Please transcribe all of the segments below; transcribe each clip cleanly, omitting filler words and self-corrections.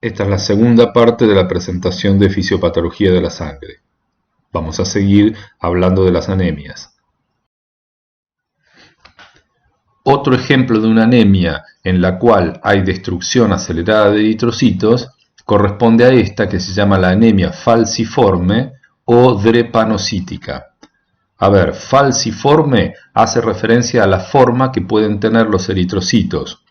Esta es la segunda parte de la presentación de fisiopatología de la sangre. Vamos a seguir hablando de las anemias. Otro ejemplo de una anemia en la cual hay destrucción acelerada de eritrocitos corresponde a esta que se llama la anemia falciforme o drepanocítica. A ver, falciforme hace referencia a la forma que pueden tener los eritrocitos.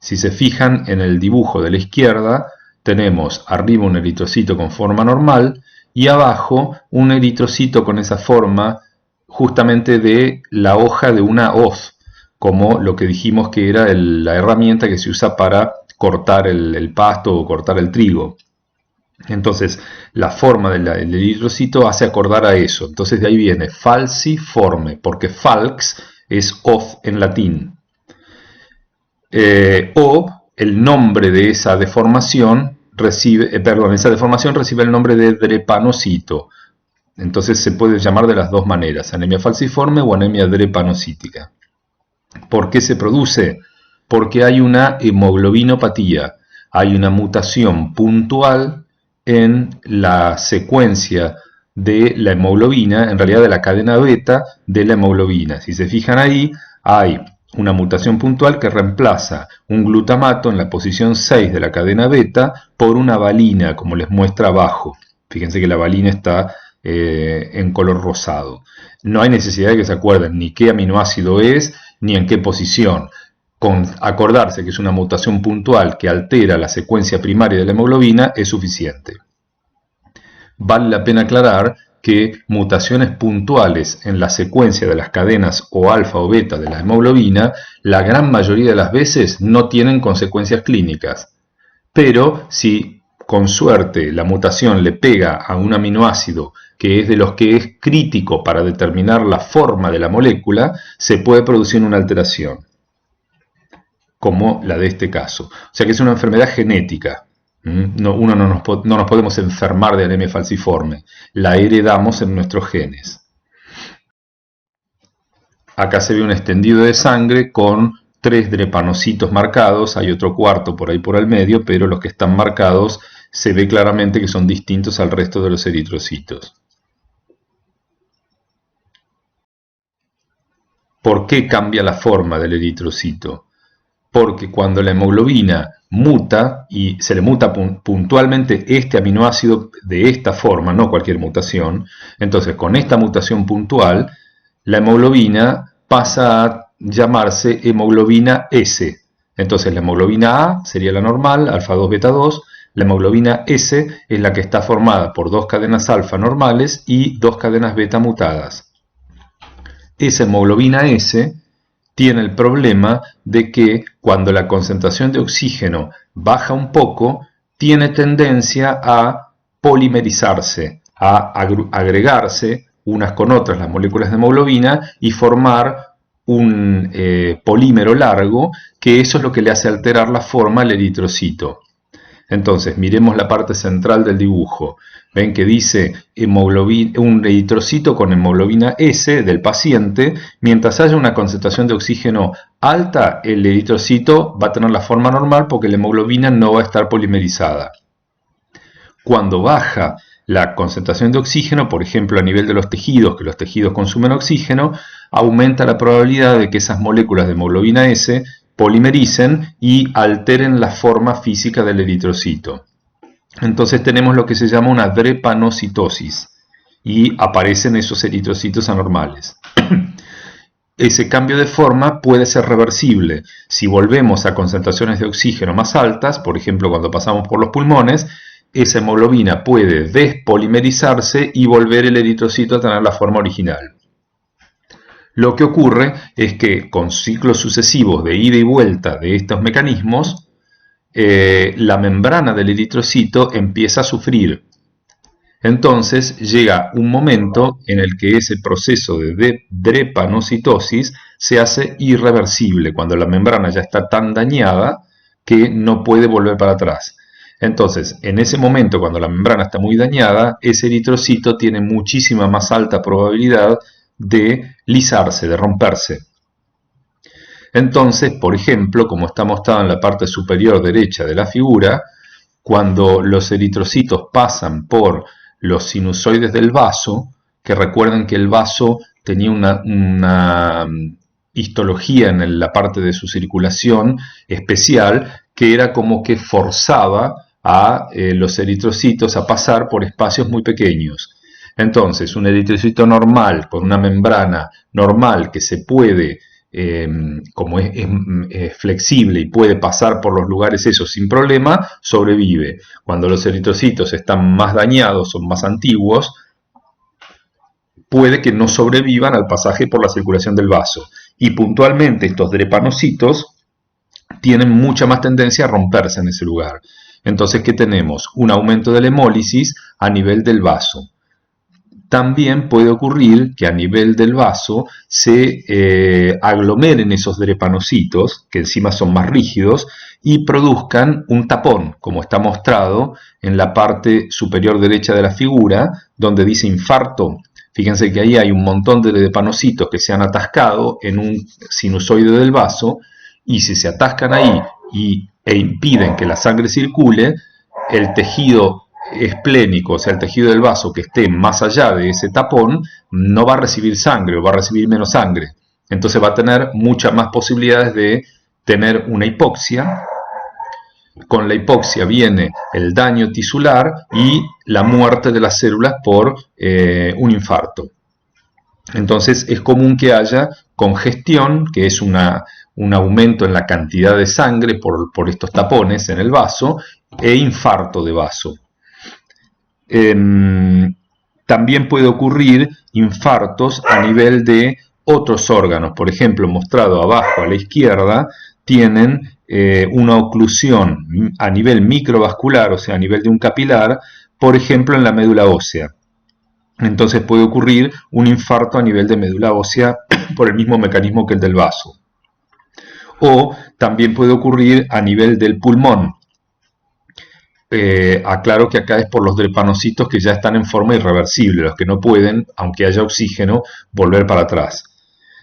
Si se fijan en el dibujo de la izquierda, tenemos arriba un eritrocito con forma normal y abajo un eritrocito con esa forma justamente de la hoja de una hoz, como lo que dijimos que era la herramienta que se usa para cortar el pasto o cortar el trigo. Entonces, la forma del eritrocito hace acordar a eso. Entonces, de ahí viene falciforme, porque falx es hoz en latín. O el nombre de esa deformación esa deformación recibe el nombre de drepanocito. Entonces, se puede llamar de las dos maneras, anemia falciforme o anemia drepanocítica. ¿Por qué se produce? Porque hay una hemoglobinopatía, hay una mutación puntual en la secuencia de la hemoglobina, en realidad de la cadena beta de la hemoglobina. Si se fijan ahí, hay una mutación puntual que reemplaza un glutamato en la posición 6 de la cadena beta por una valina, como les muestra abajo. Fíjense que la valina está en color rosado. No hay necesidad de que se acuerden ni qué aminoácido es, ni en qué posición. Con acordarse que es una mutación puntual que altera la secuencia primaria de la hemoglobina es suficiente. Vale la pena aclarar que mutaciones puntuales en la secuencia de las cadenas o alfa o beta de la hemoglobina, la gran mayoría de las veces no tienen consecuencias clínicas. Pero si con suerte la mutación le pega a un aminoácido que es de los que es crítico para determinar la forma de la molécula, se puede producir una alteración, como la de este caso. O sea que es una enfermedad genética. No nos podemos enfermar de anemia falciforme, la heredamos en nuestros genes. Acá se ve un extendido de sangre con 3 drepanocitos marcados, hay otro cuarto por ahí por el medio, pero los que están marcados se ve claramente que son distintos al resto de los eritrocitos. ¿Por qué cambia la forma del eritrocito? Porque cuando la hemoglobina muta, y se le muta puntualmente este aminoácido de esta forma, no cualquier mutación, entonces con esta mutación puntual, la hemoglobina pasa a llamarse hemoglobina S. Entonces la hemoglobina A sería la normal, alfa 2, beta 2, la hemoglobina S es la que está formada por 2 cadenas alfa normales y 2 cadenas beta mutadas. Esa hemoglobina S tiene el problema de que cuando la concentración de oxígeno baja un poco, tiene tendencia a polimerizarse, a agregarse unas con otras las moléculas de hemoglobina y formar un polímero largo, que eso es lo que le hace alterar la forma al eritrocito. Entonces, miremos la parte central del dibujo. Ven que dice un eritrocito con hemoglobina S del paciente. Mientras haya una concentración de oxígeno alta, el eritrocito va a tener la forma normal porque la hemoglobina no va a estar polimerizada. Cuando baja la concentración de oxígeno, por ejemplo a nivel de los tejidos, que los tejidos consumen oxígeno, aumenta la probabilidad de que esas moléculas de hemoglobina S polimericen y alteren la forma física del eritrocito. Entonces tenemos lo que se llama una drepanocitosis y aparecen esos eritrocitos anormales. Ese cambio de forma puede ser reversible. Si volvemos a concentraciones de oxígeno más altas, por ejemplo cuando pasamos por los pulmones, esa hemoglobina puede despolimerizarse y volver el eritrocito a tener la forma original. Lo que ocurre es que con ciclos sucesivos de ida y vuelta de estos mecanismos, la membrana del eritrocito empieza a sufrir. Entonces llega un momento en el que ese proceso de drepanocitosis se hace irreversible, cuando la membrana ya está tan dañada que no puede volver para atrás. Entonces, en ese momento, cuando la membrana está muy dañada, ese eritrocito tiene muchísima más alta probabilidad de lisarse, de romperse. Entonces, por ejemplo, como está mostrado en la parte superior derecha de la figura, cuando los eritrocitos pasan por los sinusoides del vaso, que recuerden que el vaso tenía una histología en la parte de su circulación especial, que era como que forzaba a los eritrocitos a pasar por espacios muy pequeños. Entonces, un eritrocito normal, con una membrana normal que se puede, como es flexible y puede pasar por los lugares esos sin problema, sobrevive. Cuando los eritrocitos están más dañados, son más antiguos, puede que no sobrevivan al pasaje por la circulación del vaso. Y puntualmente estos drepanocitos tienen mucha más tendencia a romperse en ese lugar. Entonces, ¿qué tenemos? Un aumento de la hemólisis a nivel del vaso. También puede ocurrir que a nivel del vaso se aglomeren esos drepanocitos, que encima son más rígidos, y produzcan un tapón, como está mostrado en la parte superior derecha de la figura, donde dice infarto. Fíjense que ahí hay un montón de drepanocitos que se han atascado en un sinusoide del vaso, y si se atascan ahí e impiden que la sangre circule, el tejido esplénico, o sea, el tejido del vaso que esté más allá de ese tapón, no va a recibir sangre o va a recibir menos sangre. Entonces va a tener muchas más posibilidades de tener una hipoxia. Con la hipoxia viene el daño tisular y la muerte de las células por un infarto. Entonces es común que haya congestión, que es un aumento en la cantidad de sangre por estos tapones en el vaso, e infarto de vaso. También puede ocurrir infartos a nivel de otros órganos. Por ejemplo, mostrado abajo a la izquierda, tienen una oclusión a nivel microvascular, o sea, a nivel de un capilar, por ejemplo, en la médula ósea. Entonces puede ocurrir un infarto a nivel de médula ósea por el mismo mecanismo que el del vaso. O también puede ocurrir a nivel del pulmón. Aclaro que acá es por los drepanocitos que ya están en forma irreversible, los que no pueden, aunque haya oxígeno, volver para atrás.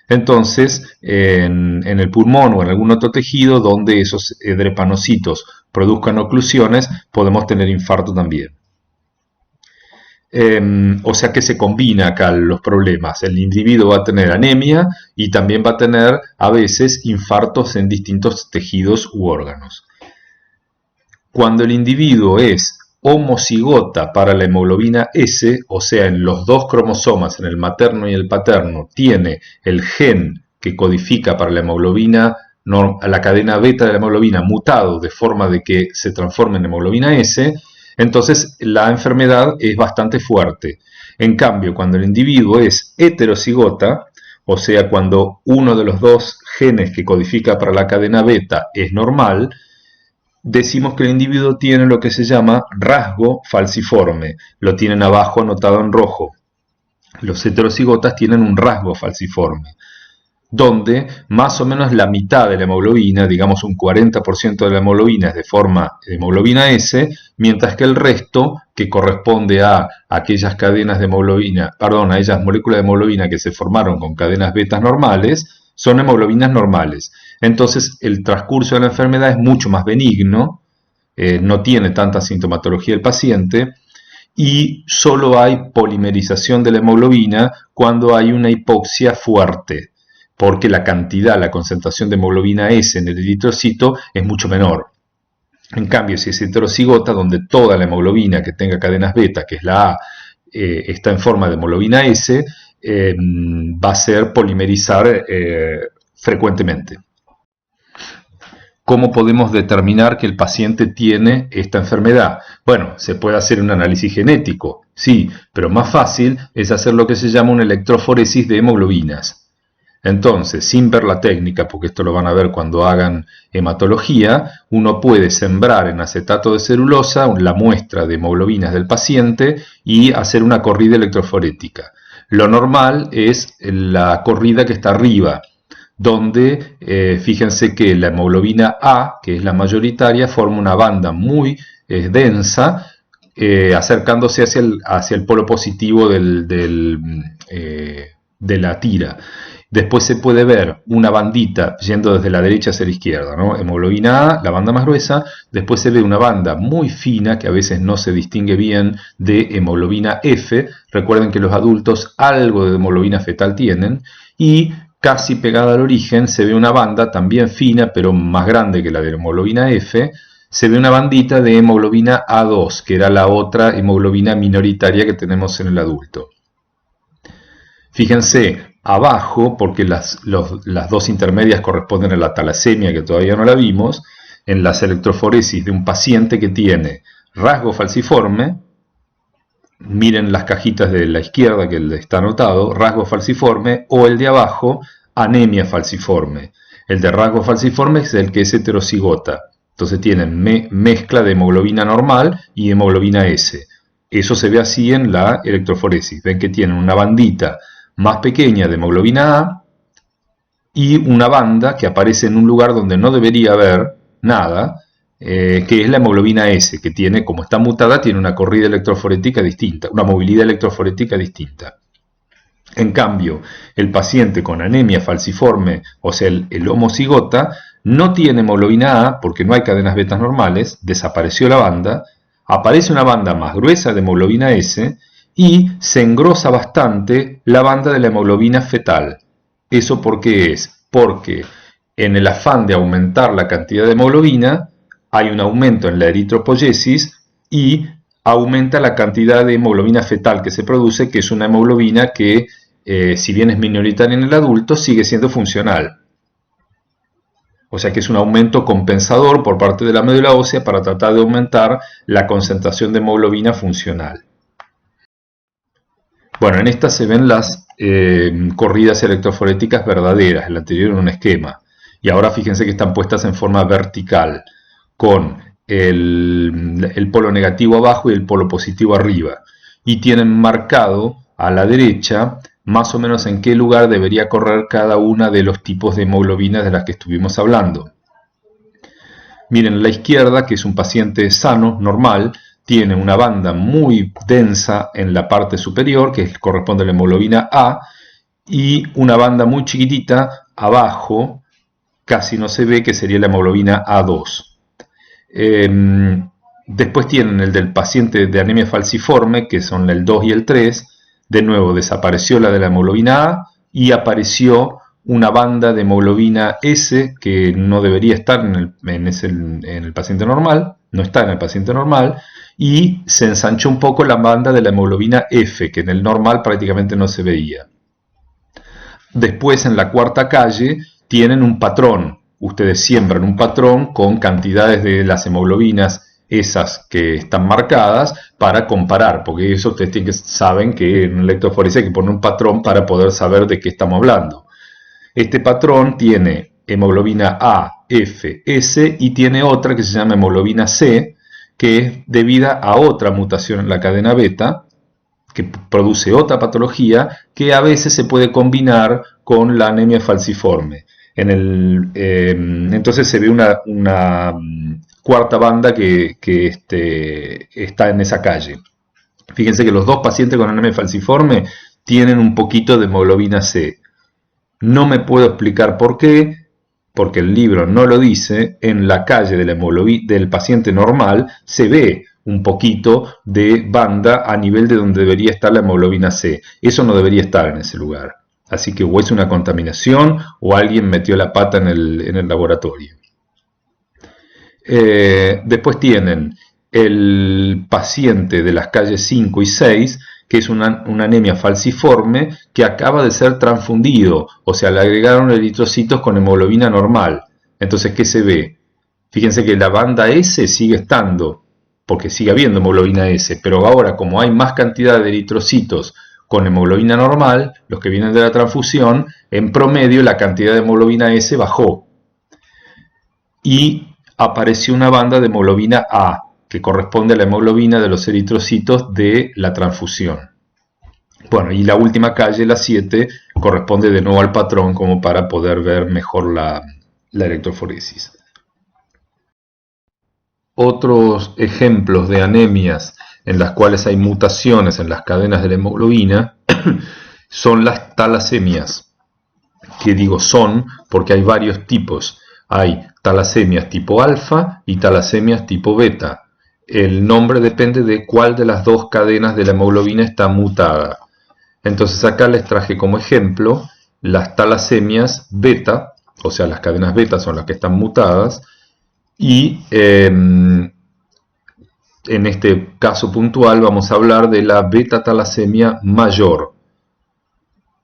Entonces, en el pulmón o en algún otro tejido donde esos drepanocitos produzcan oclusiones, podemos tener infarto también. O sea que se combina acá los problemas. El individuo va a tener anemia y también va a tener a veces infartos en distintos tejidos u órganos. Cuando el individuo es homocigota para la hemoglobina S, o sea, en los dos cromosomas, en el materno y el paterno, tiene el gen que codifica para la hemoglobina, la cadena beta de la hemoglobina mutado de forma de que se transforme en hemoglobina S, entonces la enfermedad es bastante fuerte. En cambio, cuando el individuo es heterocigota, o sea, cuando uno de los dos genes que codifica para la cadena beta es normal, decimos que el individuo tiene lo que se llama rasgo falciforme. Lo tienen abajo anotado en rojo. Los heterocigotas tienen un rasgo falciforme, donde más o menos la mitad de la hemoglobina, digamos un 40% de la hemoglobina es de forma de hemoglobina S, mientras que el resto, que corresponde a aquellas cadenas de hemoglobina, a aquellas moléculas de hemoglobina que se formaron con cadenas betas normales, son hemoglobinas normales. Entonces el transcurso de la enfermedad es mucho más benigno, no tiene tanta sintomatología el paciente, y solo hay polimerización de la hemoglobina cuando hay una hipoxia fuerte, porque la cantidad, la concentración de hemoglobina S en el eritrocito es mucho menor. En cambio, si es heterocigota, donde toda la hemoglobina que tenga cadenas beta, que es la A, está en forma de hemoglobina S, va a ser polimerizar frecuentemente. ¿Cómo podemos determinar que el paciente tiene esta enfermedad? Bueno, se puede hacer un análisis genético, sí, pero más fácil es hacer lo que se llama una electroforesis de hemoglobinas. Entonces, sin ver la técnica, porque esto lo van a ver cuando hagan hematología, uno puede sembrar en acetato de celulosa la muestra de hemoglobinas del paciente y hacer una corrida electroforética. Lo normal es la corrida que está arriba, donde fíjense que la hemoglobina A, que es la mayoritaria, forma una banda muy densa, acercándose hacia el polo positivo de la tira. Después se puede ver una bandita yendo desde la derecha hacia la izquierda, ¿no? Hemoglobina A, la banda más gruesa. Después se ve una banda muy fina, que a veces no se distingue bien, de hemoglobina F. Recuerden que los adultos algo de hemoglobina fetal tienen. Y casi pegada al origen se ve una banda también fina, pero más grande que la de hemoglobina F. Se ve una bandita de hemoglobina A2, que era la otra hemoglobina minoritaria que tenemos en el adulto. Fíjense, abajo, porque las dos intermedias corresponden a la talasemia, que todavía no la vimos, en las electroforesis de un paciente que tiene rasgo falciforme, miren las cajitas de la izquierda que está anotado, rasgo falciforme, o el de abajo, anemia falciforme. El de rasgo falciforme es el que es heterocigota. Entonces tienen mezcla de hemoglobina normal y hemoglobina S. Eso se ve así en la electroforesis. Ven que tienen una bandita más pequeña de hemoglobina A y una banda que aparece en un lugar donde no debería haber nada, que es la hemoglobina S, que tiene, como está mutada, tiene una corrida electroforética distinta, una movilidad electroforética distinta. En cambio, el paciente con anemia falciforme, o sea, el homocigota, no tiene hemoglobina A porque no hay cadenas betas normales, desapareció la banda, aparece una banda más gruesa de hemoglobina S y se engrosa bastante la banda de la hemoglobina fetal. ¿Eso por qué es? Porque en el afán de aumentar la cantidad de hemoglobina, hay un aumento en la eritropoyesis y aumenta la cantidad de hemoglobina fetal que se produce, que es una hemoglobina que, si bien es minoritaria en el adulto, sigue siendo funcional. O sea que es un aumento compensador por parte de la médula ósea para tratar de aumentar la concentración de hemoglobina funcional. Bueno, en esta se ven las corridas electroforéticas verdaderas, el anterior en un esquema. Y ahora fíjense que están puestas en forma vertical, con el polo negativo abajo y el polo positivo arriba. Y tienen marcado a la derecha más o menos en qué lugar debería correr cada una de los tipos de hemoglobinas de las que estuvimos hablando. Miren, a la izquierda, que es un paciente sano, normal, tiene una banda muy densa en la parte superior, que corresponde a la hemoglobina A, y una banda muy chiquitita abajo, casi no se ve, que sería la hemoglobina A2. Después tienen el del paciente de anemia falciforme, que son el 2 y el 3. De nuevo desapareció la de la hemoglobina A y apareció una banda de hemoglobina S que no debería estar en el paciente normal, no está en el paciente normal, y se ensanchó un poco la banda de la hemoglobina F, que en el normal prácticamente no se veía. Después, en la cuarta calle, tienen un patrón. Ustedes siembran un patrón con cantidades de las hemoglobinas, esas que están marcadas, para comparar, porque eso ustedes saben que en electroforesis hay que poner un patrón para poder saber de qué estamos hablando. Este patrón tiene hemoglobina A, F, S y tiene otra que se llama hemoglobina C, que es debida a otra mutación en la cadena beta, que produce otra patología que a veces se puede combinar con la anemia falciforme. Entonces se ve una cuarta banda que está en esa calle. Fíjense que los dos pacientes con anemia falciforme tienen un poquito de hemoglobina C. No me puedo explicar por qué, porque el libro no lo dice. En la calle de del paciente normal se ve un poquito de banda a nivel de donde debería estar la hemoglobina C. Eso no debería estar en ese lugar. Así que o es una contaminación o alguien metió la pata en el laboratorio. Después tienen el paciente de las calles 5 y 6, que es una anemia falciforme que acaba de ser transfundido, o sea, le agregaron eritrocitos con hemoglobina normal. Entonces, ¿qué se ve? Fíjense que la banda S sigue estando, porque sigue habiendo hemoglobina S, pero ahora, como hay más cantidad de eritrocitos con hemoglobina normal, los que vienen de la transfusión, en promedio la cantidad de hemoglobina S bajó. Y apareció una banda de hemoglobina A, que corresponde a la hemoglobina de los eritrocitos de la transfusión. Bueno, y la última calle, la 7, corresponde de nuevo al patrón como para poder ver mejor la electroforesis. Otros ejemplos de anemias en las cuales hay mutaciones en las cadenas de la hemoglobina son las talasemias. que digo son porque hay varios tipos. Hay talasemias tipo alfa y talasemias tipo beta. El nombre depende de cuál de las dos cadenas de la hemoglobina está mutada. Entonces acá les traje como ejemplo las talasemias beta, o sea, las cadenas beta son las que están mutadas, y en este caso puntual vamos a hablar de la beta-talasemia mayor.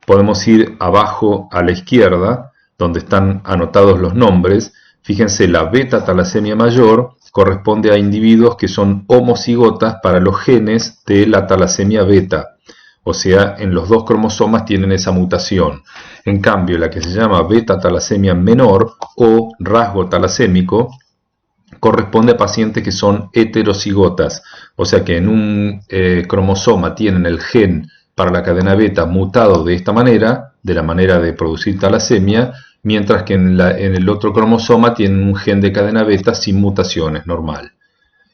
Podemos ir abajo a la izquierda, donde están anotados los nombres. Fíjense, la beta-talasemia mayor corresponde a individuos que son homocigotas para los genes de la talasemia beta. O sea, en los dos cromosomas tienen esa mutación. En cambio, la que se llama beta-talasemia menor o rasgo talasémico corresponde a pacientes que son heterocigotas, o sea que en un cromosoma tienen el gen para la cadena beta mutado de esta manera, de la manera de producir talasemia, mientras que en el otro cromosoma tienen un gen de cadena beta sin mutaciones, normal.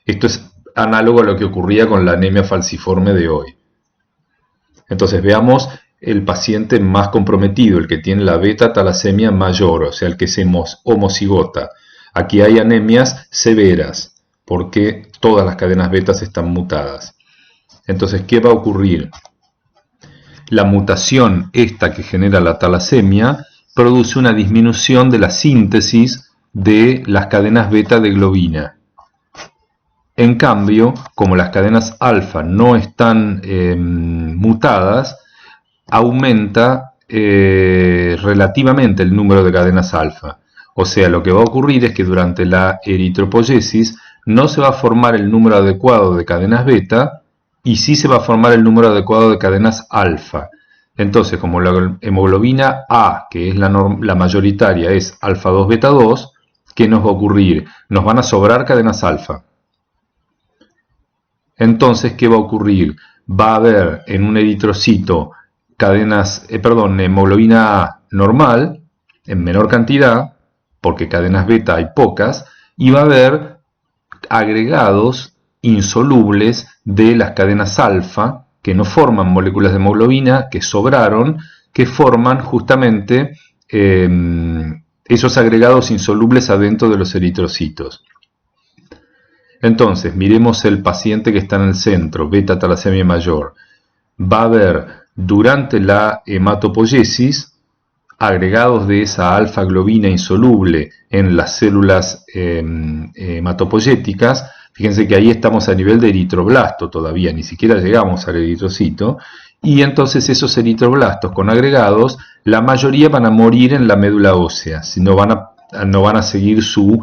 Esto es análogo a lo que ocurría con la anemia falciforme de hoy. Entonces veamos el paciente más comprometido, el que tiene la beta-talasemia mayor, o sea, el que es homocigota. Aquí hay anemias severas, porque todas las cadenas betas están mutadas. Entonces, ¿qué va a ocurrir? La mutación esta que genera la talasemia produce una disminución de la síntesis de las cadenas beta de globina. En cambio, como las cadenas alfa no están mutadas, aumenta relativamente el número de cadenas alfa. O sea, lo que va a ocurrir es que durante la eritropoyesis no se va a formar el número adecuado de cadenas beta y sí se va a formar el número adecuado de cadenas alfa. Entonces, como la hemoglobina A, que es la mayoritaria, es alfa 2 beta 2, ¿qué nos va a ocurrir? Nos van a sobrar cadenas alfa. Entonces, ¿qué va a ocurrir? Va a haber en un eritrocito hemoglobina A normal, en menor cantidad, porque cadenas beta hay pocas, y va a haber agregados insolubles de las cadenas alfa, que no forman moléculas de hemoglobina, que sobraron, que forman justamente esos agregados insolubles adentro de los eritrocitos. Entonces, miremos el paciente que está en el centro, beta-talasemia mayor. Va a haber durante la hematopoiesis agregados de esa alfa-globina insoluble en las células hematopoyéticas. Fíjense que ahí estamos a nivel de eritroblasto todavía, ni siquiera llegamos al eritrocito. Y entonces esos eritroblastos con agregados, la mayoría van a morir en la médula ósea, si no van a seguir su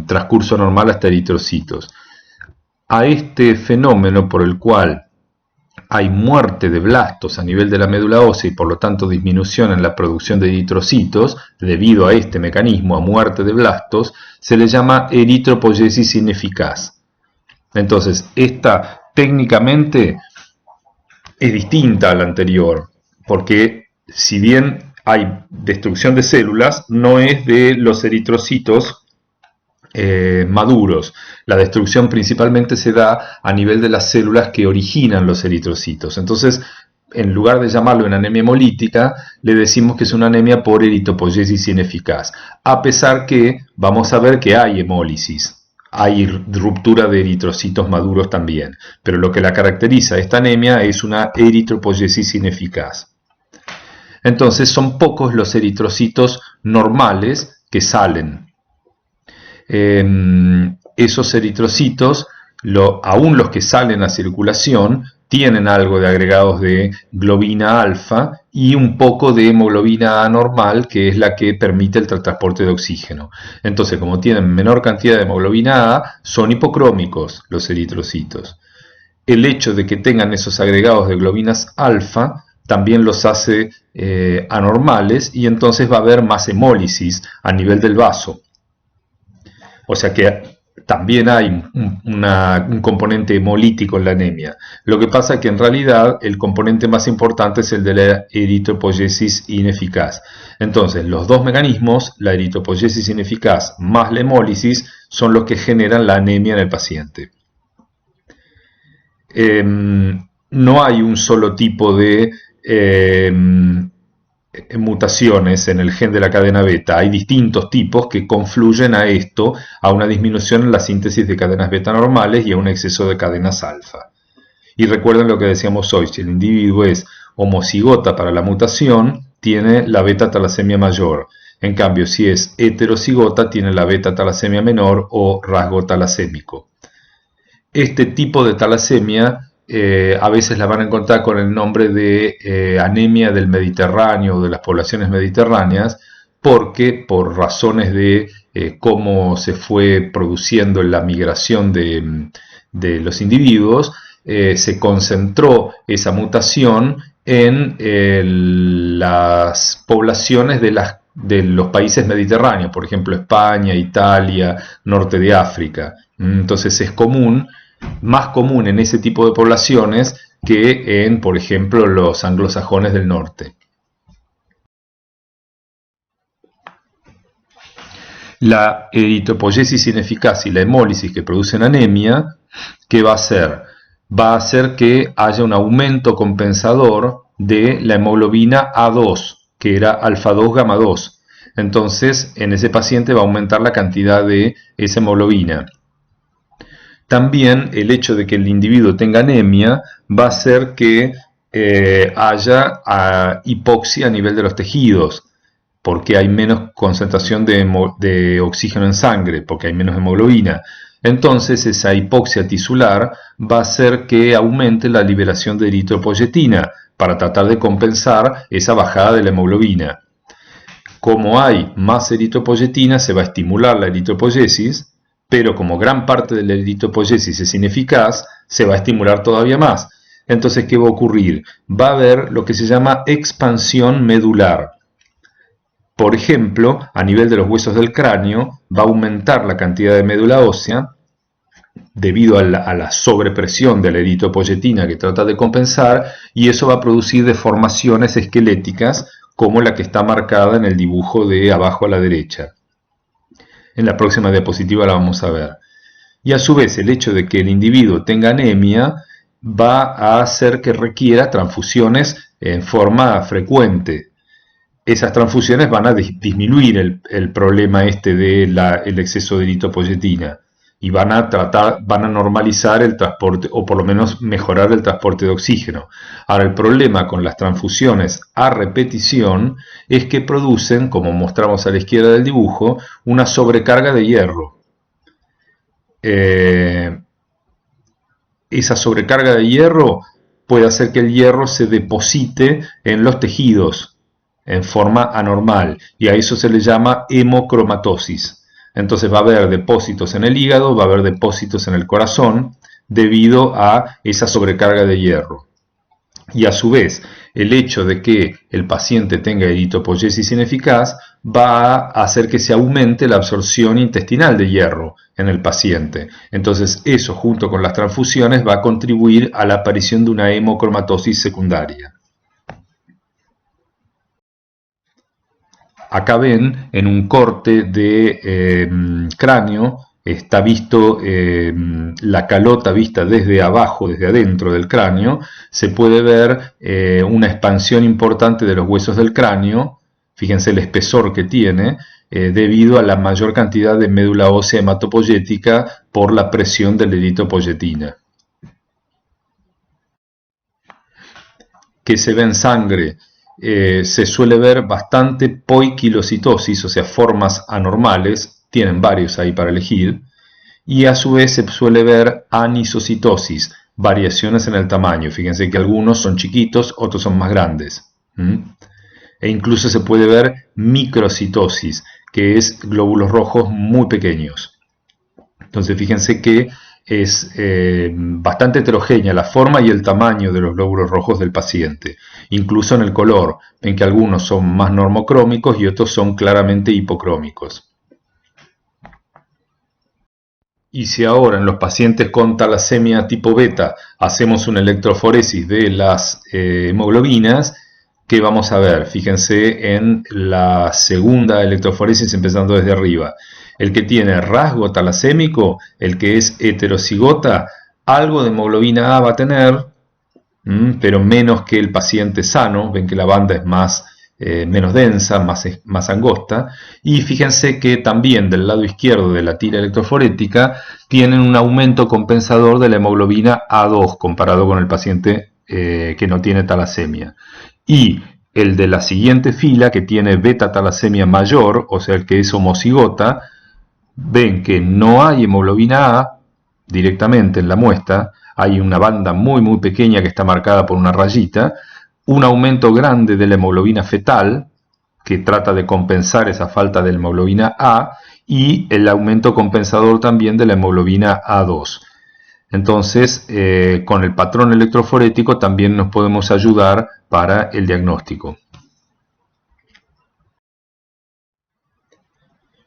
transcurso normal hasta eritrocitos. A este fenómeno por el cual hay muerte de blastos a nivel de la médula ósea y por lo tanto disminución en la producción de eritrocitos, debido a este mecanismo, a muerte de blastos, se le llama eritropoiesis ineficaz. Entonces, esta técnicamente es distinta a la anterior, porque si bien hay destrucción de células, no es de los eritrocitos maduros. La destrucción principalmente se da a nivel de las células que originan los eritrocitos. Entonces, en lugar de llamarlo una anemia hemolítica, le decimos que es una anemia por eritropoiesis ineficaz. A pesar que vamos a ver que hay hemólisis, hay ruptura de eritrocitos maduros también. Pero lo que la caracteriza a esta anemia es una eritropoiesis ineficaz. Entonces, son pocos los eritrocitos normales que salen. Esos eritrocitos, aún los que salen a circulación, tienen algo de agregados de globina alfa y un poco de hemoglobina A normal, que es la que permite el transporte de oxígeno. Entonces, como tienen menor cantidad de hemoglobina A, son hipocrómicos los eritrocitos. El hecho de que tengan esos agregados de globinas alfa también los hace anormales y entonces va a haber más hemólisis a nivel del vaso. O sea que también hay un componente hemolítico en la anemia. Lo que pasa es que en realidad el componente más importante es el de la eritropoiesis ineficaz. Entonces, los dos mecanismos, la eritropoiesis ineficaz más la hemólisis, son los que generan la anemia en el paciente. No hay un solo tipo de mutaciones en el gen de la cadena beta. Hay distintos tipos que confluyen a esto, a una disminución en la síntesis de cadenas beta normales y a un exceso de cadenas alfa. Y recuerden lo que decíamos hoy, si el individuo es homocigota para la mutación, tiene la beta-talasemia mayor. En cambio, si es heterocigota, tiene la beta-talasemia menor o rasgo talasémico. Este tipo de talasemia a veces la van a encontrar con el nombre de anemia del Mediterráneo o de las poblaciones mediterráneas, porque por razones de cómo se fue produciendo la migración de los individuos, se concentró esa mutación en las poblaciones de los países mediterráneos, por ejemplo España, Italia, norte de África. Entonces es común, más común en ese tipo de poblaciones que en, por ejemplo, los anglosajones del norte. La eritropoyesis ineficaz y la hemólisis que producen anemia, ¿qué va a hacer? Va a hacer que haya un aumento compensador de la hemoglobina A2, que era alfa-2 gamma-2. Entonces, en ese paciente va a aumentar la cantidad de esa hemoglobina. También el hecho de que el individuo tenga anemia va a hacer que haya hipoxia a nivel de los tejidos, porque hay menos concentración de oxígeno en sangre, porque hay menos hemoglobina. Entonces esa hipoxia tisular va a hacer que aumente la liberación de eritropoyetina para tratar de compensar esa bajada de la hemoglobina. Como hay más eritropoyetina, se va a estimular la eritropoyesis, pero como gran parte de la eritropoyesis es ineficaz, se va a estimular todavía más. Entonces, ¿qué va a ocurrir? Va a haber lo que se llama expansión medular. Por ejemplo, a nivel de los huesos del cráneo, va a aumentar la cantidad de médula ósea debido a la sobrepresión de la eritropoyetina que trata de compensar, y eso va a producir deformaciones esqueléticas como la que está marcada en el dibujo de abajo a la derecha. En la próxima diapositiva la vamos a ver. Y a su vez, el hecho de que el individuo tenga anemia va a hacer que requiera transfusiones en forma frecuente. Esas transfusiones van a disminuir el problema del exceso de eritropoyetina y van a normalizar el transporte, o por lo menos mejorar el transporte de oxígeno. Ahora, el problema con las transfusiones a repetición es que producen, como mostramos a la izquierda del dibujo, una sobrecarga de hierro. Esa sobrecarga de hierro puede hacer que el hierro se deposite en los tejidos en forma anormal, y a eso se le llama hemocromatosis. Entonces va a haber depósitos en el hígado, va a haber depósitos en el corazón debido a esa sobrecarga de hierro. Y a su vez, el hecho de que el paciente tenga eritropoyesis ineficaz va a hacer que se aumente la absorción intestinal de hierro en el paciente. Entonces eso, junto con las transfusiones, va a contribuir a la aparición de una hemocromatosis secundaria. Acá ven, en un corte de cráneo, está visto la calota vista desde abajo, desde adentro del cráneo. Se puede ver una expansión importante de los huesos del cráneo. Fíjense el espesor que tiene, debido a la mayor cantidad de médula ósea hematopoyética por la presión de la eritropoyetina. Que se ve en sangre. Se suele ver bastante poiquilocitosis, o sea, formas anormales, tienen varios ahí para elegir, y a su vez se suele ver anisocitosis, variaciones en el tamaño. Fíjense que algunos son chiquitos, otros son más grandes. E incluso se puede ver microcitosis, que es glóbulos rojos muy pequeños. Entonces fíjense que es bastante heterogénea la forma y el tamaño de los glóbulos rojos del paciente, incluso en el color, en que algunos son más normocrómicos y otros son claramente hipocrómicos. Y si ahora en los pacientes con talasemia tipo beta hacemos una electroforesis de las hemoglobinas, ¿qué vamos a ver? Fíjense en la segunda electroforesis empezando desde arriba. El que tiene rasgo talasémico, el que es heterocigota, algo de hemoglobina A va a tener, pero menos que el paciente sano. Ven que la banda es más menos densa, más angosta, y fíjense que también del lado izquierdo de la tira electroforética tienen un aumento compensador de la hemoglobina A2 comparado con el paciente que no tiene talasemia. Y el de la siguiente fila, que tiene beta talasemia mayor, o sea el que es homocigota, ven que no hay hemoglobina A directamente en la muestra, hay una banda muy pequeña que está marcada por una rayita, un aumento grande de la hemoglobina fetal, que trata de compensar esa falta de hemoglobina A, y el aumento compensador también de la hemoglobina A2. Entonces, con el patrón electroforético también nos podemos ayudar para el diagnóstico.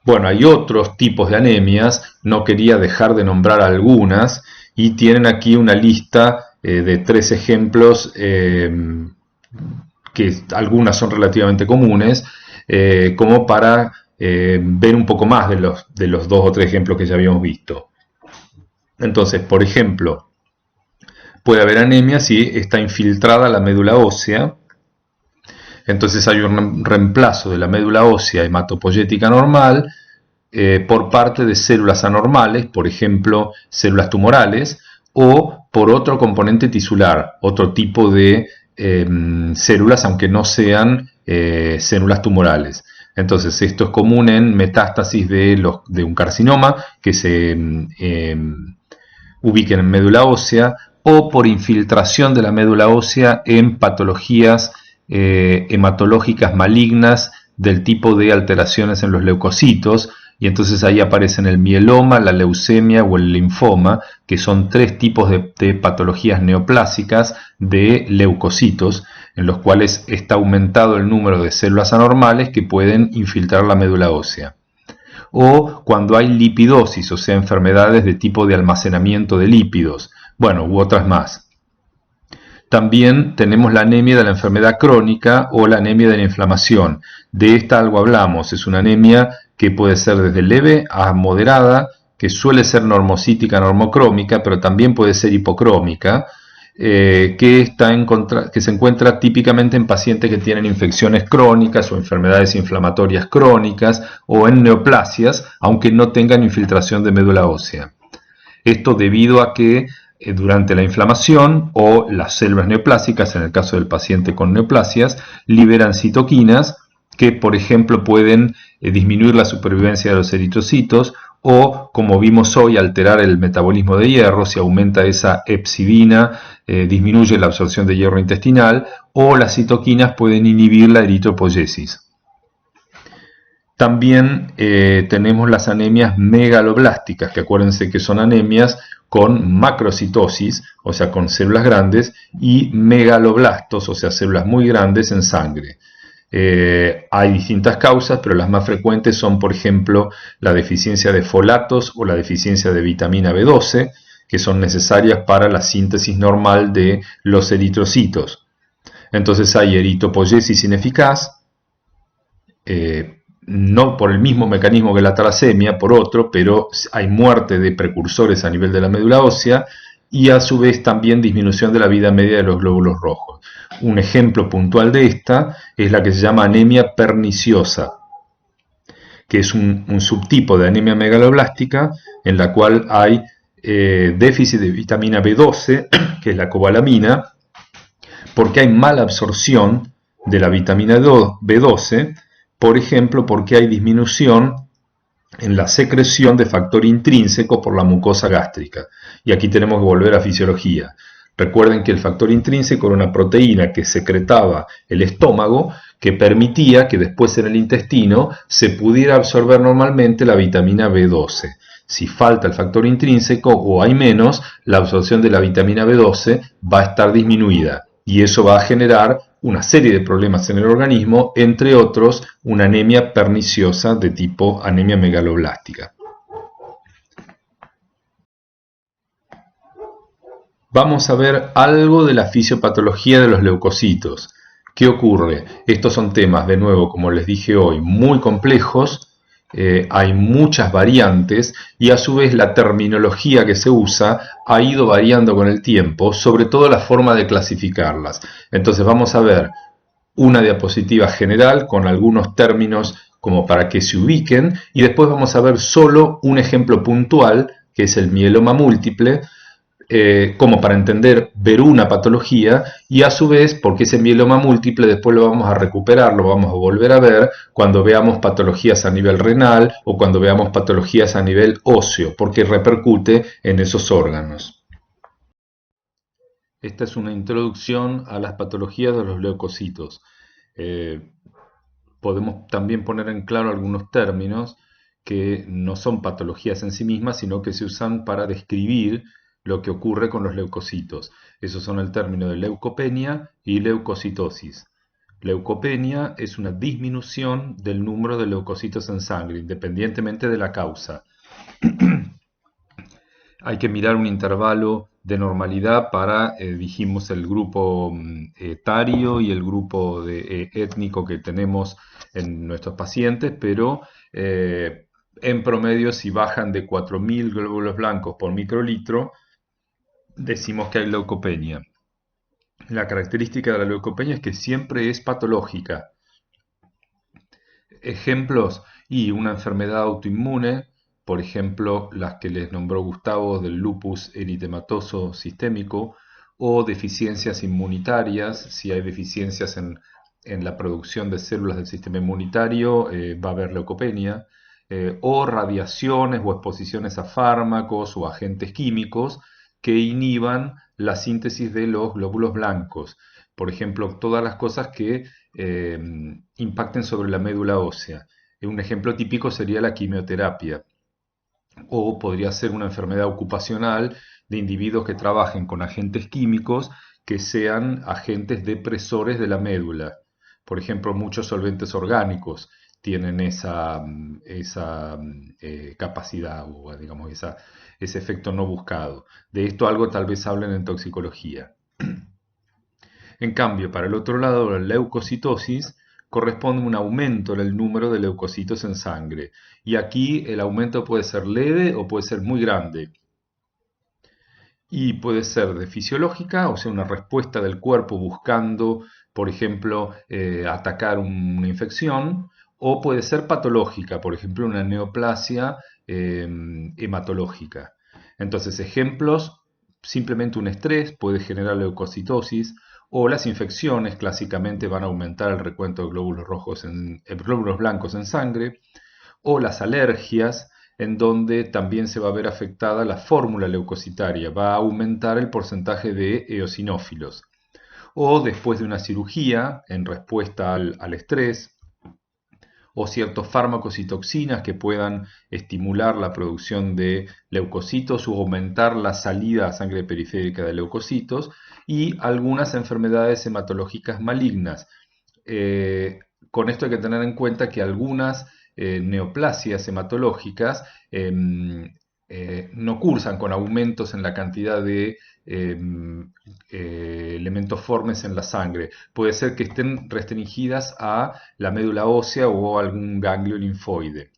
Bueno, hay otros tipos de anemias, no quería dejar de nombrar algunas, y tienen aquí una lista de 3 ejemplos, que algunas son relativamente comunes, como para ver un poco más de los 2 o 3 ejemplos que ya habíamos visto. Entonces, por ejemplo, puede haber anemia si está infiltrada la médula ósea. Entonces hay un reemplazo de la médula ósea hematopoyética normal por parte de células anormales, por ejemplo, células tumorales, o por otro componente tisular, otro tipo de células, aunque no sean células tumorales. Entonces, esto es común en metástasis de un carcinoma que se ubiquen en médula ósea, o por infiltración de la médula ósea en patologías hematológicas malignas del tipo de alteraciones en los leucocitos, y entonces ahí aparecen el mieloma, la leucemia o el linfoma, que son 3 tipos de patologías neoplásicas de leucocitos, en los cuales está aumentado el número de células anormales que pueden infiltrar la médula ósea. O cuando hay lipidosis, o sea, enfermedades de tipo de almacenamiento de lípidos, bueno, u otras más. También tenemos la anemia de la enfermedad crónica o la anemia de la inflamación. De esta algo hablamos, es una anemia que puede ser desde leve a moderada, que suele ser normocítica, normocrómica, pero también puede ser hipocrómica, que se encuentra típicamente en pacientes que tienen infecciones crónicas o enfermedades inflamatorias crónicas o en neoplasias, aunque no tengan infiltración de médula ósea. Esto debido a que durante la inflamación o las células neoplásicas, en el caso del paciente con neoplasias, liberan citoquinas que, por ejemplo, pueden disminuir la supervivencia de los eritrocitos o, como vimos hoy, alterar el metabolismo de hierro. Si aumenta esa hepcidina, disminuye la absorción de hierro intestinal, o las citoquinas pueden inhibir la eritropoyesis. También tenemos las anemias megaloblásticas, que acuérdense que son anemias con macrocitosis, o sea, con células grandes, y megaloblastos, o sea, células muy grandes en sangre. Hay distintas causas, pero las más frecuentes son, por ejemplo, la deficiencia de folatos o la deficiencia de vitamina B12, que son necesarias para la síntesis normal de los eritrocitos. Entonces hay eritropoyesis ineficaz, no por el mismo mecanismo que la talasemia, por otro, pero hay muerte de precursores a nivel de la médula ósea y a su vez también disminución de la vida media de los glóbulos rojos. Un ejemplo puntual de esta es la que se llama anemia perniciosa, que es un subtipo de anemia megaloblástica en la cual hay déficit de vitamina B12, que es la cobalamina, porque hay mala absorción de la vitamina B12, por ejemplo, porque hay disminución en la secreción de factor intrínseco por la mucosa gástrica. Y aquí tenemos que volver a fisiología. Recuerden que el factor intrínseco era una proteína que secretaba el estómago, que permitía que después en el intestino se pudiera absorber normalmente la vitamina B12. Si falta el factor intrínseco o hay menos, la absorción de la vitamina B12 va a estar disminuida y eso va a generar una serie de problemas en el organismo, entre otros una anemia perniciosa de tipo anemia megaloblástica. Vamos a ver algo de la fisiopatología de los leucocitos. ¿Qué ocurre? Estos son temas, de nuevo, como les dije hoy, muy complejos. Hay muchas variantes y a su vez la terminología que se usa ha ido variando con el tiempo, sobre todo la forma de clasificarlas. Entonces vamos a ver una diapositiva general con algunos términos como para que se ubiquen, y después vamos a ver solo un ejemplo puntual, que es el mieloma múltiple, como para entender, ver una patología, y a su vez, porque ese mieloma múltiple después lo vamos a recuperar, lo vamos a volver a ver cuando veamos patologías a nivel renal o cuando veamos patologías a nivel óseo, porque repercute en esos órganos. Esta es una introducción a las patologías de los leucocitos. Eh, Podemos también poner en claro algunos términos que no son patologías en sí mismas, sino que se usan para describir lo que ocurre con los leucocitos. Esos son el término de leucopenia y leucocitosis. Leucopenia es una disminución del número de leucocitos en sangre, independientemente de la causa. Hay que mirar un intervalo de normalidad para, dijimos, el grupo etario y el grupo étnico que tenemos en nuestros pacientes, pero en promedio, si bajan de 4.000 glóbulos blancos por microlitro, decimos que hay leucopenia. La característica de la leucopenia es que siempre es patológica. Ejemplos, y una enfermedad autoinmune, por ejemplo, las que les nombró Gustavo del lupus eritematoso sistémico, o deficiencias inmunitarias, si hay deficiencias en la producción de células del sistema inmunitario, va a haber leucopenia, o radiaciones o exposiciones a fármacos o agentes químicos que inhiban la síntesis de los glóbulos blancos. Por ejemplo, todas las cosas que impacten sobre la médula ósea. Un ejemplo típico sería la quimioterapia, o podría ser una enfermedad ocupacional de individuos que trabajen con agentes químicos que sean agentes depresores de la médula. Por ejemplo, muchos solventes orgánicos tienen esa capacidad o digamos ese efecto no buscado. De esto algo tal vez hablen en toxicología. En cambio, para el otro lado, la leucocitosis corresponde a un aumento en el número de leucocitos en sangre. Y aquí el aumento puede ser leve o puede ser muy grande. Y puede ser de fisiológica, o sea, una respuesta del cuerpo buscando, por ejemplo, atacar una infección, o puede ser patológica, por ejemplo, una neoplasia hematológica. Entonces, ejemplos, simplemente un estrés puede generar leucocitosis, o las infecciones clásicamente van a aumentar el recuento de glóbulos rojos glóbulos blancos en sangre, o las alergias, en donde también se va a ver afectada la fórmula leucocitaria, va a aumentar el porcentaje de eosinófilos. O después de una cirugía, en respuesta al estrés, o ciertos fármacos y toxinas que puedan estimular la producción de leucocitos o aumentar la salida a sangre periférica de leucocitos, y algunas enfermedades hematológicas malignas. Con esto hay que tener en cuenta que algunas neoplasias hematológicas no cursan con aumentos en la cantidad de elementos formes en la sangre. Puede ser que estén restringidas a la médula ósea o algún ganglio linfoide.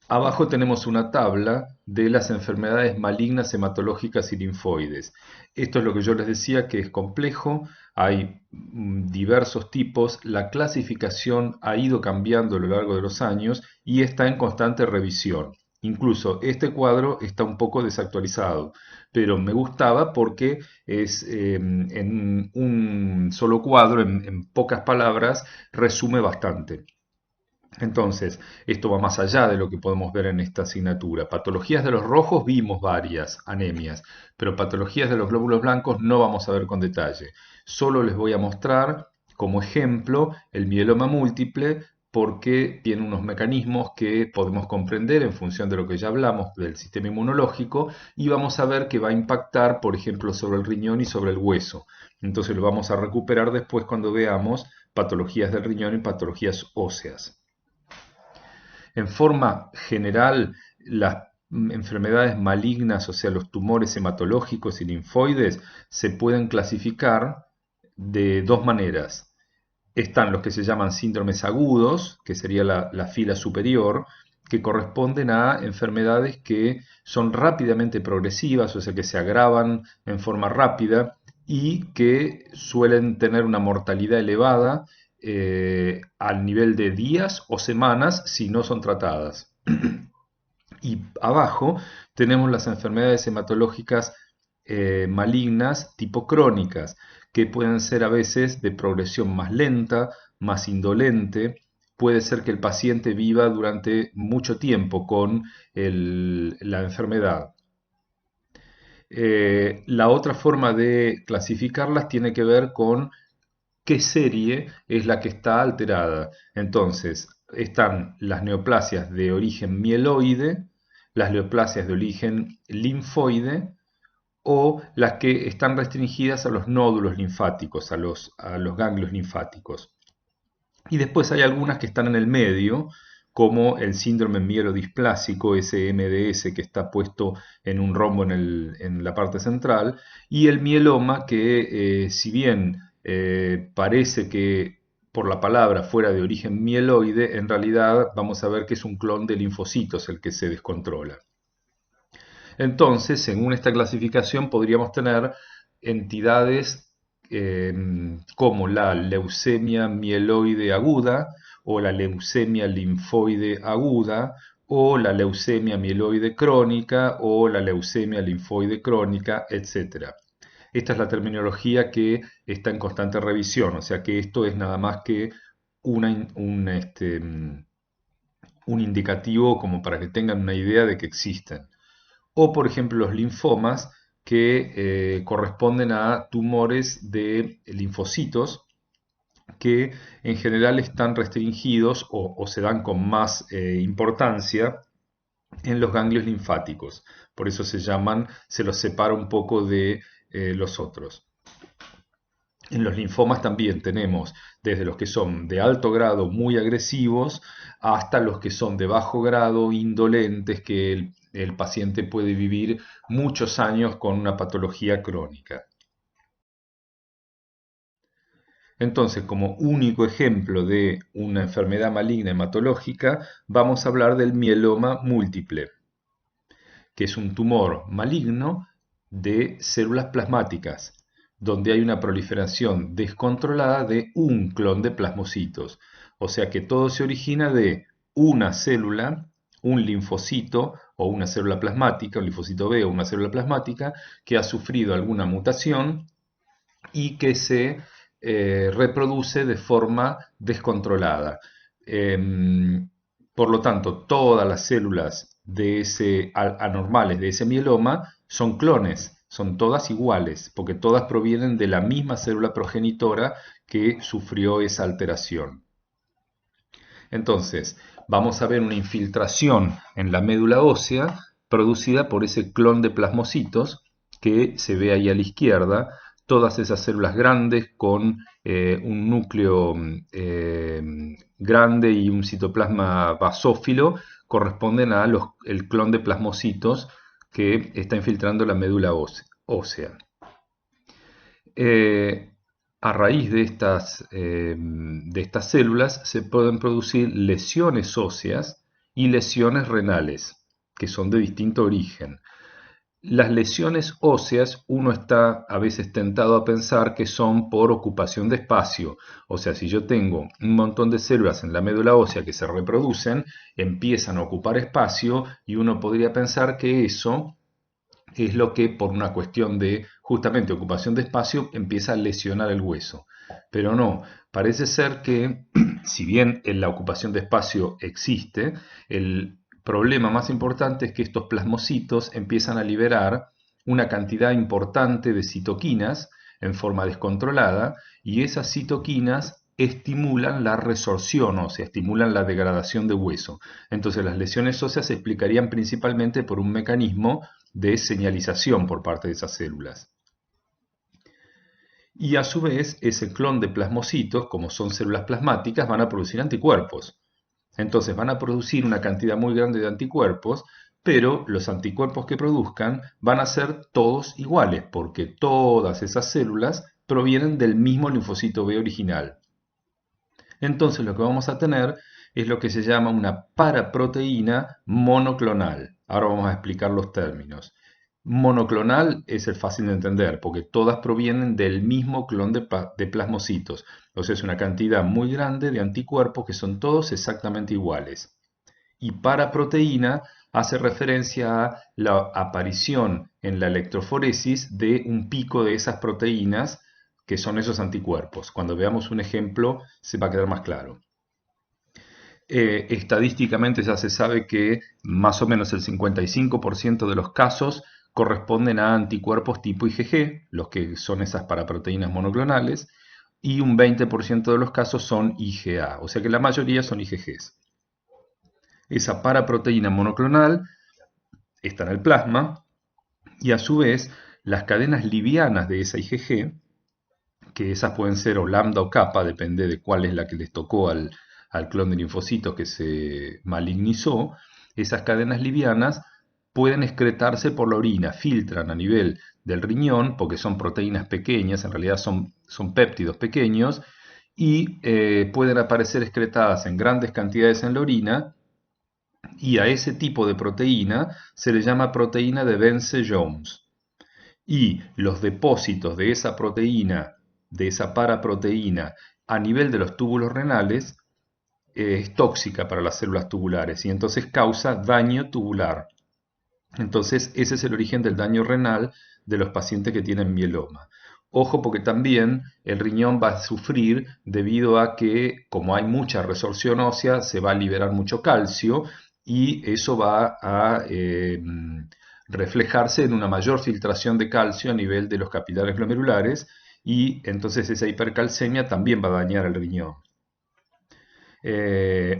Abajo tenemos una tabla de las enfermedades malignas hematológicas y linfoides. Esto es lo que yo les decía, que es complejo, hay diversos tipos, la clasificación ha ido cambiando a lo largo de los años y está en constante revisión. Incluso este cuadro está un poco desactualizado, pero me gustaba porque es en un solo cuadro, en pocas palabras, resume bastante. Entonces, esto va más allá de lo que podemos ver en esta asignatura. Patologías de los rojos vimos varias, anemias, pero patologías de los glóbulos blancos no vamos a ver con detalle. Solo les voy a mostrar como ejemplo el mieloma múltiple, porque tiene unos mecanismos que podemos comprender en función de lo que ya hablamos del sistema inmunológico, y vamos a ver que va a impactar, por ejemplo, sobre el riñón y sobre el hueso. Entonces lo vamos a recuperar después cuando veamos patologías del riñón y patologías óseas. En forma general, las enfermedades malignas, o sea, los tumores hematológicos y linfoides, se pueden clasificar de dos maneras. Están los que se llaman síndromes agudos, que sería la fila superior, que corresponden a enfermedades que son rápidamente progresivas, o sea, que se agravan en forma rápida y que suelen tener una mortalidad elevada al nivel de días o semanas si no son tratadas. Y abajo tenemos las enfermedades hematológicas malignas tipo crónicas, que pueden ser a veces de progresión más lenta, más indolente. Puede ser que el paciente viva durante mucho tiempo con la enfermedad. La otra forma de clasificarlas tiene que ver con qué serie es la que está alterada. Entonces, están las neoplasias de origen mieloide, las neoplasias de origen linfoide o las que están restringidas a los nódulos linfáticos, a los ganglios linfáticos. Y después hay algunas que están en el medio, como el síndrome mielodisplásico, SMDS, que está puesto en un rombo en la parte central, y el mieloma, que si bien parece que por la palabra fuera de origen mieloide, en realidad vamos a ver que es un clon de linfocitos el que se descontrola. Entonces, según esta clasificación, podríamos tener entidades como la leucemia mieloide aguda o la leucemia linfoide aguda o la leucemia mieloide crónica o la leucemia linfoide crónica, etc. Esta es la terminología que está en constante revisión, o sea que esto es nada más que un indicativo como para que tengan una idea de que existen. O, por ejemplo, los linfomas, que corresponden a tumores de linfocitos que en general están restringidos o se dan con más importancia en los ganglios linfáticos. Por eso se los separa un poco de los otros. En los linfomas también tenemos desde los que son de alto grado muy agresivos hasta los que son de bajo grado indolentes, que el paciente puede vivir muchos años con una patología crónica. Entonces, como único ejemplo de una enfermedad maligna hematológica, vamos a hablar del mieloma múltiple, que es un tumor maligno de células plasmáticas, donde hay una proliferación descontrolada de un clon de plasmocitos. O sea que todo se origina de una célula, un linfocito o una célula plasmática, un linfocito B o una célula plasmática, que ha sufrido alguna mutación y que se reproduce de forma descontrolada. Por lo tanto, todas las células anormales de ese mieloma son clones, son todas iguales, porque todas provienen de la misma célula progenitora que sufrió esa alteración. Entonces, vamos a ver una infiltración en la médula ósea producida por ese clon de plasmocitos que se ve ahí a la izquierda, todas esas células grandes con un núcleo grande y un citoplasma basófilo corresponden al clon de plasmocitos que está infiltrando la médula ósea. A raíz de estas células se pueden producir lesiones óseas y lesiones renales, que son de distinto origen. Las lesiones óseas uno está a veces tentado a pensar que son por ocupación de espacio. O sea, si yo tengo un montón de células en la médula ósea que se reproducen, empiezan a ocupar espacio y uno podría pensar que eso es lo que por una cuestión de justamente ocupación de espacio empieza a lesionar el hueso. Pero no, parece ser que si bien en la ocupación de espacio existe, el problema más importante es que estos plasmocitos empiezan a liberar una cantidad importante de citoquinas en forma descontrolada y esas citoquinas estimulan la resorción ósea, estimulan la degradación de hueso. Entonces las lesiones óseas se explicarían principalmente por un mecanismo de señalización por parte de esas células. Y a su vez, ese clon de plasmocitos, como son células plasmáticas, van a producir anticuerpos. Entonces van a producir una cantidad muy grande de anticuerpos, pero los anticuerpos que produzcan van a ser todos iguales, porque todas esas células provienen del mismo linfocito B original. Entonces lo que vamos a tener es lo que se llama una paraproteína monoclonal. Ahora vamos a explicar los términos. Monoclonal es el fácil de entender, porque todas provienen del mismo clon de plasmocitos. O sea, es una cantidad muy grande de anticuerpos que son todos exactamente iguales. Y paraproteína hace referencia a la aparición en la electroforesis de un pico de esas proteínas que son esos anticuerpos. Cuando veamos un ejemplo se va a quedar más claro. Estadísticamente ya se sabe que más o menos el 55% de los casos corresponden a anticuerpos tipo IgG, los que son esas paraproteínas monoclonales, y un 20% de los casos son IgA, o sea que la mayoría son IgGs. Esa paraproteína monoclonal está en el plasma y a su vez las cadenas livianas de esa IgG, que esas pueden ser o lambda o kappa, depende de cuál es la que les tocó al clon de linfocitos que se malignizó, esas cadenas livianas pueden excretarse por la orina, filtran a nivel del riñón, porque son proteínas pequeñas, en realidad son péptidos pequeños, y pueden aparecer excretadas en grandes cantidades en la orina, y a ese tipo de proteína se le llama proteína de Vence-Jones. Y los depósitos de esa proteína, de esa paraproteína, a nivel de los túbulos renales, es tóxica para las células tubulares y entonces causa daño tubular. Entonces ese es el origen del daño renal de los pacientes que tienen mieloma. Ojo porque también el riñón va a sufrir debido a que como hay mucha resorción ósea se va a liberar mucho calcio y eso va a reflejarse en una mayor filtración de calcio a nivel de los capilares glomerulares y entonces esa hipercalcemia también va a dañar el riñón.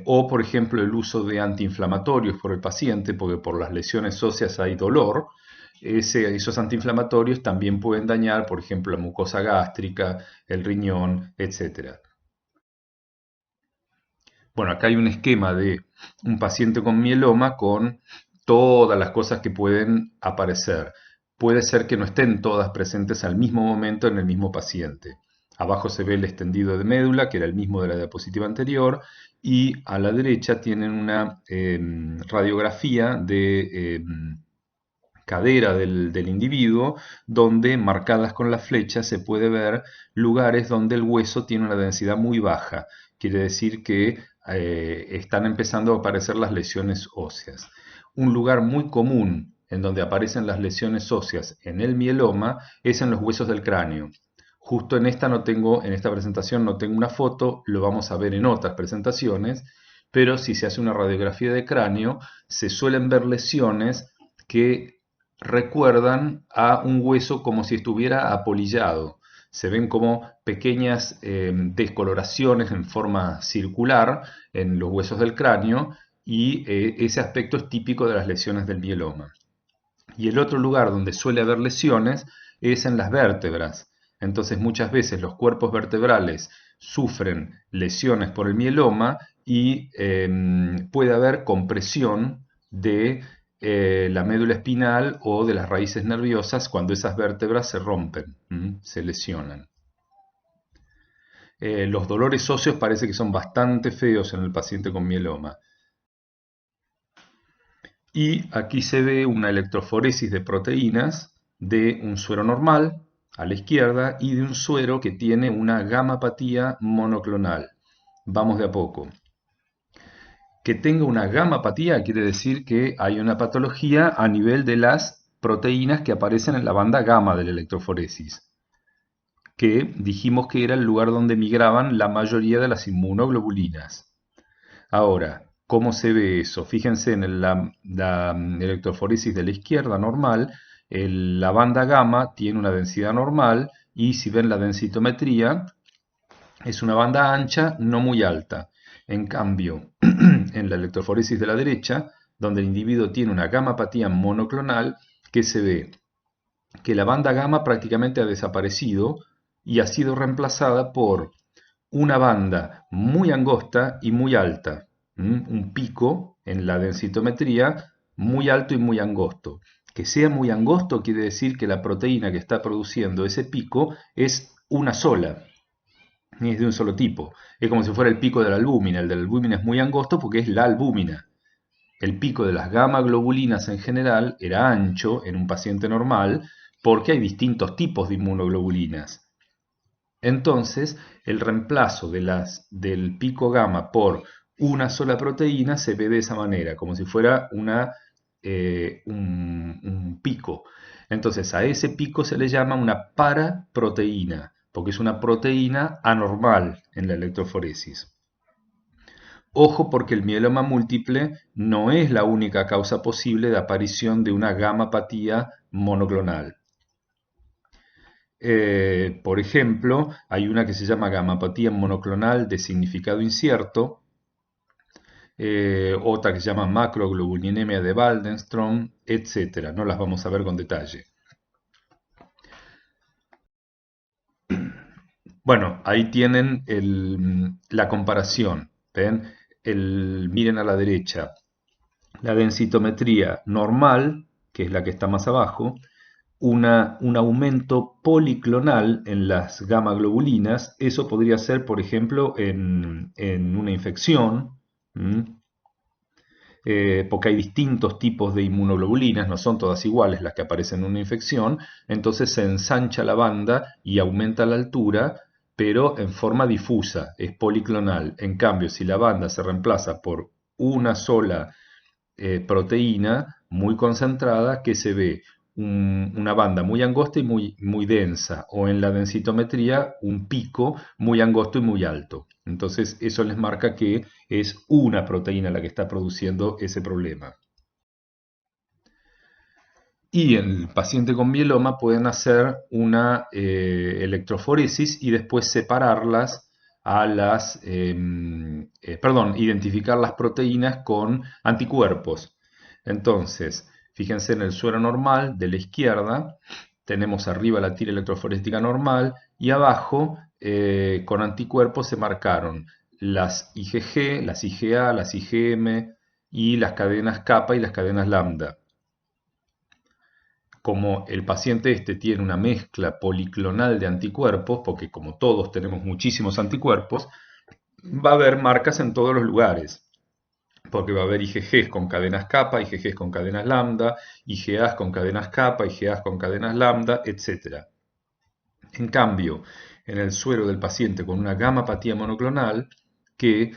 O, por ejemplo, el uso de antiinflamatorios por el paciente, porque por las lesiones óseas hay dolor. Esos antiinflamatorios también pueden dañar, por ejemplo, la mucosa gástrica, el riñón, etc. Bueno, acá hay un esquema de un paciente con mieloma con todas las cosas que pueden aparecer. Puede ser que no estén todas presentes al mismo momento en el mismo paciente. Abajo se ve el extendido de médula, que era el mismo de la diapositiva anterior, y a la derecha tienen una radiografía de cadera del individuo, donde marcadas con la flecha se puede ver lugares donde el hueso tiene una densidad muy baja. Quiere decir que están empezando a aparecer las lesiones óseas. Un lugar muy común en donde aparecen las lesiones óseas en el mieloma es en los huesos del cráneo. Justo en esta presentación no tengo una foto, lo vamos a ver en otras presentaciones, pero si se hace una radiografía de cráneo, se suelen ver lesiones que recuerdan a un hueso como si estuviera apolillado. Se ven como pequeñas descoloraciones en forma circular en los huesos del cráneo y ese aspecto es típico de las lesiones del mieloma. Y el otro lugar donde suele haber lesiones es en las vértebras. Entonces muchas veces los cuerpos vertebrales sufren lesiones por el mieloma y puede haber compresión de la médula espinal o de las raíces nerviosas cuando esas vértebras se rompen, se lesionan. Los dolores óseos parece que son bastante feos en el paciente con mieloma. Y aquí se ve una electroforesis de proteínas de un suero normal a la izquierda y de un suero que tiene una gamapatía monoclonal. Vamos de a poco. Que tenga una gamapatía quiere decir que hay una patología a nivel de las proteínas que aparecen en la banda gamma de la electroforesis, que dijimos que era el lugar donde migraban la mayoría de las inmunoglobulinas. Ahora, ¿cómo se ve eso? Fíjense en la electroforesis de la izquierda normal, la banda gamma tiene una densidad normal y si ven la densitometría, es una banda ancha, no muy alta. En cambio, en la electroforesis de la derecha, donde el individuo tiene una gamapatía monoclonal, que se ve que la banda gamma prácticamente ha desaparecido y ha sido reemplazada por una banda muy angosta y muy alta, un pico en la densitometría muy alto y muy angosto. Que sea muy angosto quiere decir que la proteína que está produciendo ese pico es una sola, ni es de un solo tipo. Es como si fuera el pico de la albúmina. El de la albúmina es muy angosto porque es la albúmina. el pico de las gamma globulinas en general era ancho en un paciente normal porque hay distintos tipos de inmunoglobulinas. Entonces, el reemplazo del pico gamma por una sola proteína se ve de esa manera, como si fuera un pico. Entonces, a ese pico se le llama una paraproteína, porque es una proteína anormal en la electroforesis. Ojo porque el mieloma múltiple no es la única causa posible de aparición de una gamapatía monoclonal. Por ejemplo, hay una que se llama gamapatía monoclonal de significado incierto, otra que se llama macroglobulinemia de Waldenstrom, etc. No las vamos a ver con detalle. Bueno, ahí tienen la comparación. ¿Ven? Miren a la derecha. La densitometría normal, que es la que está más abajo, un aumento policlonal en las gamma globulinas. Eso podría ser, por ejemplo, en una infección, porque hay distintos tipos de inmunoglobulinas, no son todas iguales las que aparecen en una infección, entonces se ensancha la banda y aumenta la altura, pero en forma difusa, es policlonal. En cambio, si la banda se reemplaza por una sola proteína muy concentrada, que se ve una banda muy angosta y muy densa, o en la densitometría un pico muy angosto y muy alto. Entonces eso les marca que es una proteína la que está produciendo ese problema. Y en el paciente con mieloma pueden hacer una electroforesis y después separarlas identificar las proteínas con anticuerpos. Entonces, fíjense en el suero normal de la izquierda, tenemos arriba la tira electroforética normal y abajo con anticuerpos se marcaron las IgG, las IgA, las IgM y las cadenas kappa y las cadenas lambda. Como el paciente tiene una mezcla policlonal de anticuerpos, porque como todos tenemos muchísimos anticuerpos, va a haber marcas en todos los lugares, porque va a haber IgGs con cadenas kappa, IgGs con cadenas lambda, IgAs con cadenas kappa, IgAs con cadenas lambda, etc. En cambio, en el suero del paciente con una gamapatía monoclonal, que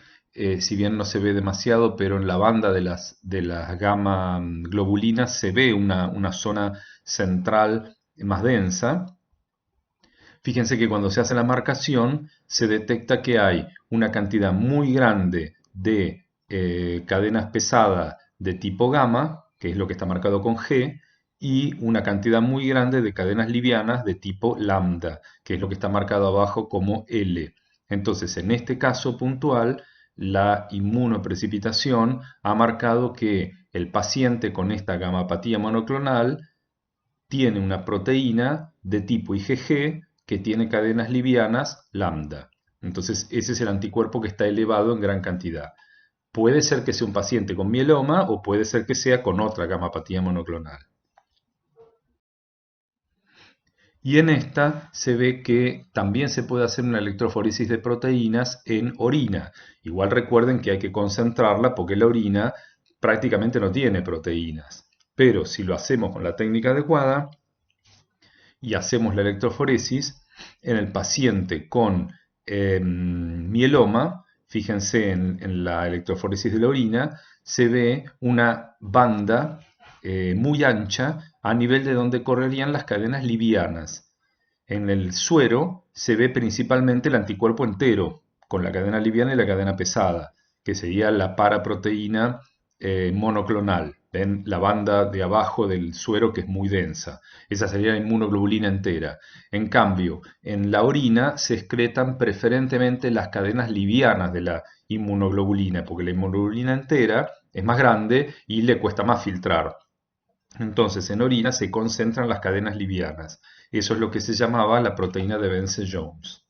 si bien no se ve demasiado, pero en la banda de las gamma globulinas se ve una zona central más densa. Fíjense que cuando se hace la marcación se detecta que hay una cantidad muy grande de cadenas pesadas de tipo gamma, que es lo que está marcado con G, y una cantidad muy grande de cadenas livianas de tipo lambda, que es lo que está marcado abajo como L. Entonces, en este caso puntual, la inmunoprecipitación ha marcado que el paciente con esta gamapatía monoclonal tiene una proteína de tipo IgG que tiene cadenas livianas lambda. Entonces, ese es el anticuerpo que está elevado en gran cantidad. Puede ser que sea un paciente con mieloma o puede ser que sea con otra gamapatía monoclonal. Y en esta se ve que también se puede hacer una electroforesis de proteínas en orina. Igual recuerden que hay que concentrarla porque la orina prácticamente no tiene proteínas. Pero si lo hacemos con la técnica adecuada y hacemos la electroforesis, en el paciente con mieloma, fíjense en la electroforesis de la orina, se ve una banda muy ancha a nivel de donde correrían las cadenas livianas. En el suero se ve principalmente el anticuerpo entero, con la cadena liviana y la cadena pesada, que sería la paraproteína monoclonal. Ven la banda de abajo del suero que es muy densa. Esa sería la inmunoglobulina entera. En cambio, en la orina se excretan preferentemente las cadenas livianas de la inmunoglobulina, porque la inmunoglobulina entera es más grande y le cuesta más filtrar. Entonces, en orina se concentran las cadenas livianas. Eso es lo que se llamaba la proteína de Vence-Jones.